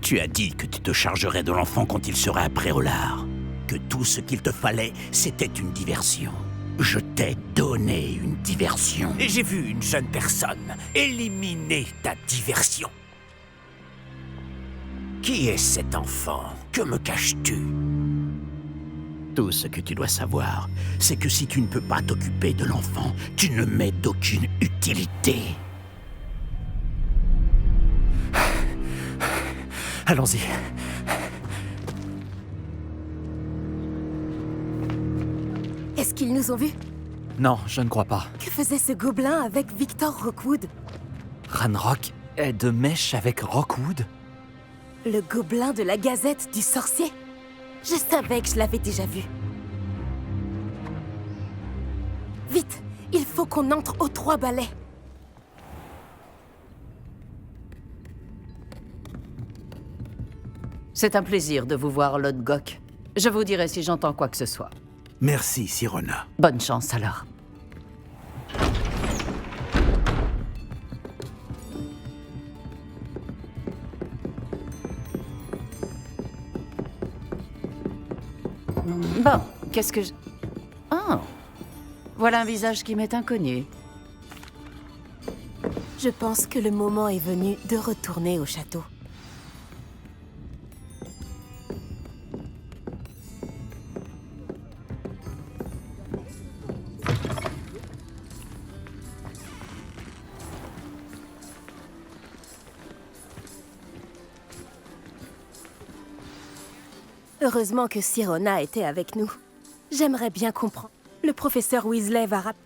Tu as dit que tu te chargerais de l'enfant quand il serait à Préolard. Que tout ce qu'il te fallait, c'était une diversion. Je t'ai donné une diversion. Et j'ai vu une jeune personne éliminer ta diversion. Qui est cet enfant? Que me caches-tu? Tout ce que tu dois savoir, c'est que si tu ne peux pas t'occuper de l'enfant, tu ne m'es d'aucune utilité. Allons-y. Est-ce qu'ils nous ont vus? Non, je ne crois pas. Que faisait ce gobelin avec Victor Rockwood? Ranrock est de mèche avec Rockwood? Le gobelin de la Gazette du sorcier? Je savais que je l'avais déjà vu. Vite, il faut qu'on entre aux 3 balais. C'est un plaisir de vous voir, Lord Gok. Je vous dirai si j'entends quoi que ce soit. Merci, Sirona. Bonne chance alors. Bon, qu'est-ce que je... Oh, voilà un visage qui m'est inconnu. Je pense que le moment est venu de retourner au château. Heureusement que Sirona était avec nous. J'aimerais bien comprendre. Le professeur Weasley va rappeler.